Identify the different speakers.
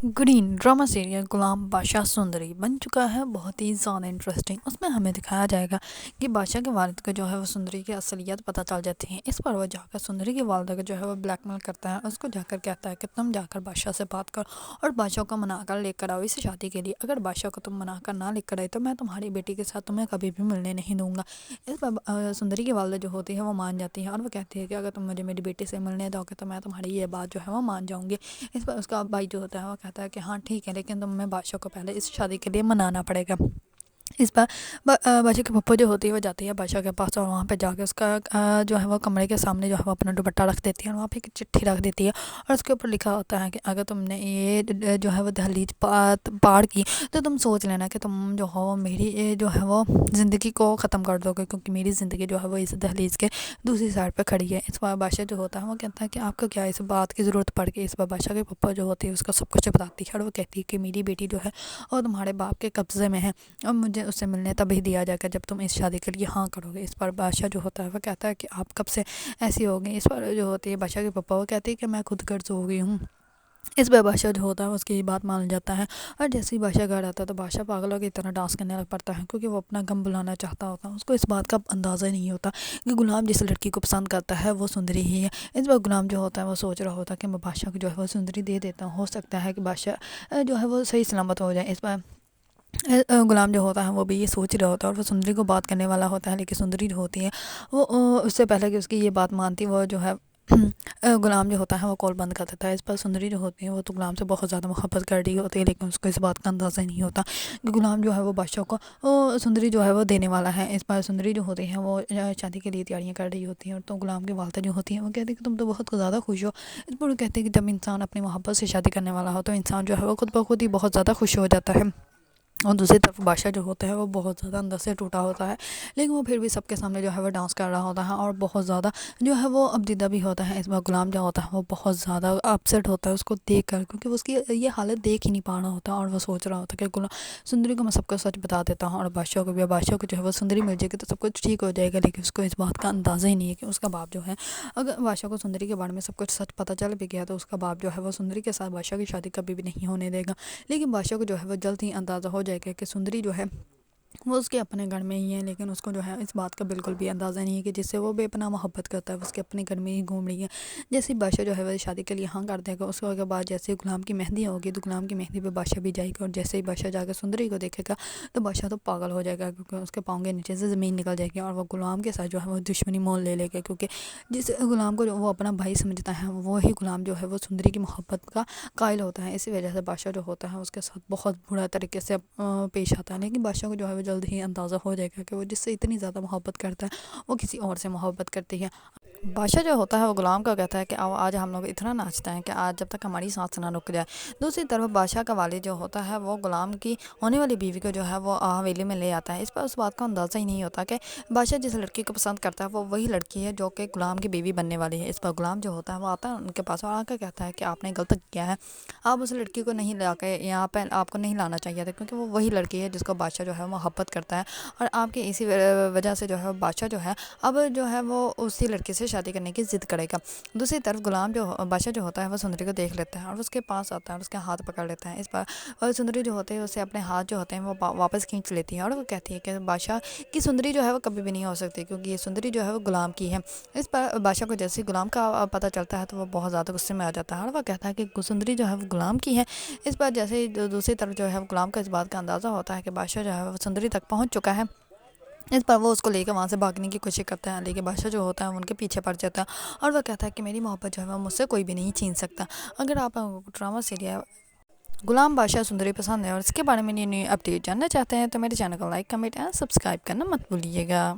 Speaker 1: Green drama serial Ghulam بادشاہ سندری بن چکا ہے بہت ہی زیادہ انٹرسٹنگ۔ اس میں ہمیں دکھایا جائے گا کہ بادشاہ کے والد کو جو ہے وہ سندری کی اصلیت پتہ چل جاتی ہے۔ اس پر وہ جا کر سندری کی والدہ کو جو ہے وہ بلیک میل کرتا ہے، اس کو جا کر کہتا ہے کہ تم جا کر بادشاہ سے بات کرو اور بادشاہ کو منا کر لے کر آؤ اس شادی کے لیے۔ اگر بادشاہ کو تم منا کر نہ لے کر آئے تو میں تمہاری بیٹی کے ساتھ تمہیں کبھی بھی ملنے نہیں دوں گا۔ اس پر سندری کی والدہ جو ہوتی ہے وہ مان جاتی ہے اور وہ کہتی ہے کہ اگر تم مجھے میری بیٹی سے ملنے دو گے تو میں تمہاری یہ بات جو ہے وہ مان جاؤں گی۔ اس پر اس کا بھائی جو ہوتا ہے وہ کہتا ہے کہ ہاں ٹھیک ہے، لیکن تمہیں بادشاہ کو پہلے اس شادی کے لیے منانا پڑے گا۔ اس پر بادشاہ کی پھپھو جو ہوتی ہے وہ جاتی ہے بادشاہ کے پاس اور وہاں پہ جا کے اس کا جو ہے وہ کمرے کے سامنے جو ہے وہ اپنا دوپٹہ رکھ دیتی ہے اور وہاں پہ ایک چٹھی رکھ دیتی ہے اور اس کے اوپر لکھا ہوتا ہے کہ اگر تم نے یہ جو ہے وہ دہلیز پار کی تو تم سوچ لینا کہ تم جو ہو میری جو ہے وہ زندگی کو ختم کر دو گے، کیونکہ میری زندگی جو ہے وہ اس دہلیز کے دوسری سائڈ پہ کھڑی ہے۔ اس پر بادشاہ جو ہوتا ہے وہ کہتا ہے کہ آپ کو کیا اس بات کی ضرورت پڑ گئی۔ اس پر بادشاہ کی پھپھو جو ہوتی ہے اس کو سب کچھ بتاتی ہے اور وہ کہتی ہے کہ میری بیٹی جو ہے اور تمہارے باپ کے قبضے میں ہے اور مجھے اس سے ملنے تبھی دیا جائے گا جب تم اس شادی کے لیے ہاں کرو گے۔ اس پر بادشاہ جو ہوتا ہے وہ کہتا ہے کہ آپ کب سے ایسی ہو گئی۔ اس پر جو ہوتی ہے بادشاہ کی پھپھو وہ کہتی ہے کہ میں خود غرض ہو گئی ہوں۔ اس پہ بادشاہ جو ہوتا ہے اس کی بات مان جاتا ہے اور جیسے ہی بادشاہ گھر آتا ہے تو بادشاہ پاگلوں کی طرح ڈانس کرنے لگ پڑتا ہے، کیونکہ وہ اپنا غم بلانا چاہتا ہوتا ہے۔ اس کو اس بات کا اندازہ نہیں ہوتا کہ غلام جس لڑکی کو پسند کرتا ہے وہ سندری ہی ہے۔ اس پر غلام جو ہوتا ہے وہ سوچ رہا ہوتا ہے کہ میں بادشاہ کو جو ہے وہ سندری دے دیتا ہوں، ہو سکتا ہے کہ بادشاہ جو ہے وہ صحیح سلامت ہو جائے۔ اس پر غلام جو ہوتا ہے وہ بھی یہ سوچ رہا ہوتا ہے اور وہ سندری کو بات کرنے والا ہوتا ہے، لیکن سندری جو ہوتی ہے وہ اس سے پہلے کہ اس کی یہ بات مانتی وہ جو ہے غلام جو ہوتا ہے وہ کال بند کر دیتا ہے۔ اس پر سندری جو ہوتی ہے وہ تو غلام سے بہت زیادہ محبت کر رہی ہوتی ہے، لیکن اس کو اس بات کا اندازہ نہیں ہوتا کہ غلام جو ہے وہ بادشاہ کو سندری جو ہے وہ دینے والا ہے۔ اس پر سندری جو ہوتی ہے وہ شادی کے لیے تیاریاں کر رہی ہوتی ہیں، تو غلام کی والدہ جو ہوتی ہے وہ کہتی ہے کہ تم تو بہت زیادہ خوش ہو۔ اس پر وہ کہتے ہیں کہ جب انسان اپنی محبت سے شادی کرنے والا ہو تو انسان جو ہے وہ خود بخود ہی بہت زیادہ خوش ہو جاتا ہے۔ اور دوسری طرف بادشاہ جو ہوتا ہے وہ بہت زیادہ اندر سے ٹوٹا ہوتا ہے، لیکن وہ پھر بھی سب کے سامنے جو ہے وہ ڈانس کر رہا ہوتا ہے اور بہت زیادہ جو ہے وہ ابدیدہ بھی ہوتا ہے۔ اس میں غلام جو ہوتا ہے وہ بہت زیادہ اپسیٹ ہوتا ہے اس کو دیکھ کر، کیونکہ اس کی یہ حالت دیکھ ہی نہیں پا رہا ہوتا اور وہ سوچ رہا ہوتا ہے کہ سندری کو میں سب کو سچ بتا دیتا ہوں اور بادشاہ کو جو ہے وہ سندری مل جائے گی تو سب کچھ ٹھیک ہو جائے گا، لیکن اس کو اس بات کا اندازہ ہی نہیں ہے کہ اس کا باپ جو ہے اگر بادشاہ کو سندری کے بارے میں سب کچھ سچ پتہ چل بھی گیا تو اس کا باپ جو ہے وہ سندری کے ساتھ بادشاہ کی شادی کبھی بھی نہیں ہونے دے گا۔ لیکن بادشاہ کو جو ہے وہ جلد ہی اندازہ ہو جائے گا کہ سندری جو ہے وہ اس کے اپنے گھر میں ہی ہے، لیکن اس کو جو ہے اس بات کا بالکل بھی اندازہ نہیں ہے کہ جس سے وہ بے پناہ محبت کرتا ہے وہ اس کے اپنے گھر میں ہی گھوم رہی ہے۔ جیسے ہی بادشاہ جو ہے وہ شادی کے لیے ہاں کر دے گا اس کے بعد جیسے غلام کی مہندی ہوگی تو غلام کی مہندی پہ بادشاہ بھی جائے گا، اور جیسے ہی بادشاہ جا کے سندری کو دیکھے گا تو بادشاہ تو پاگل ہو جائے گا، کیونکہ اس کے پاؤں کے نیچے سے زمین نکل جائے گی اور وہ غلام کے ساتھ جو ہے وہ دشمنی مول لے لے گا، کیونکہ جس غلام کو جو وہ اپنا بھائی سمجھتا ہے وہی غلام جو ہے وہ سندری کی محبت کا قائل ہوتا ہے۔ اسی وجہ سے بادشاہ جو ہوتا ہے اس کے ساتھ بہت برا طریقے سے پیش آتا ہے، لیکن بادشاہ کو جو ہے وہ جلد ہی اندازہ ہو جائے گا کہ وہ جس سے اتنی زیادہ محبت کرتا ہے وہ کسی اور سے محبت کرتی ہے۔ بادشاہ جو ہوتا ہے وہ غلام کو کہتا ہے کہ آج ہم لوگ اتنا ناچتے ہیں کہ آج جب تک ہماری سانس نہ رک جائے۔ دوسری طرف بادشاہ کا والد جو ہوتا ہے وہ غلام کی ہونے والی بیوی کو جو ہے وہ حویلی میں لے آتا ہے۔ اس پر اس بات کا اندازہ ہی نہیں ہوتا کہ بادشاہ جس لڑکی کو پسند کرتا ہے وہ وہی لڑکی ہے جو کہ غلام کی بیوی بننے والی ہے۔ اس پر غلام جو ہوتا ہے وہ آتا ہے ان کے پاس اور آ کر کہتا ہے کہ آپ نے غلط کیا ہے، آپ اس لڑکی کو نہیں لا کے یہاں پہ آپ کو نہیں لانا چاہیے تھا، کیونکہ وہ وہی لڑکی ہے جس کو بادشاہ جو ہے محبت کرتا ہے، اور آپ کے اسی وجہ سے جو ہے بادشاہ جو ہے اب جو ہے وہ اسی لڑکی سے شادی کرنے کی ضد کرے گا۔ دوسری طرف غلام جو بادشاہ جو ہوتا ہے وہ سندری کو دیکھ لیتا ہے اور اس کے پاس آتا ہے اور اس کے ہاتھ پکڑ لیتا ہے۔ اس پر سندری جو ہوتے ہیں اسے اپنے ہاتھ جو ہوتے ہیں وہ واپس کھینچ لیتی ہے اور وہ کہتی ہے کہ بادشاہ کی سندری جو ہے وہ کبھی بھی نہیں ہو سکتی، کیونکہ یہ سندری جو ہے وہ غلام کی ہے۔ اس پر بادشاہ کو جیسے ہی غلام کا پتہ چلتا ہے تو وہ بہت زیادہ غصے میں آ جاتا ہے اور وہ کہتا ہے کہ سندری جو ہے وہ غلام کی ہے۔ اس پر جیسے ہی دوسری طرف جو ہے غلام کو اس بات کا اندازہ ہوتا ہے کہ بادشاہ جو ہے وہ سندری تک پہنچ چکا ہے، اس پر وہ اس کو لے کے وہاں سے بھاگنے کی کوشش کرتا ہے، لیکن بادشاہ جو ہوتا ہے وہ ان کے پیچھے پڑ جاتا ہے اور وہ کہتا ہے کہ میری محبت جو ہے وہ مجھ سے کوئی بھی نہیں چھین سکتا۔ اگر آپ ڈرامہ سیریل غلام بادشاہ سندری پسند ہے اور اس کے بارے میں نئی اپڈیٹ جاننا چاہتے ہیں تو میرے چینل کو لائک، کمنٹ اور سبسکرائب کرنا مت بھولیے گا۔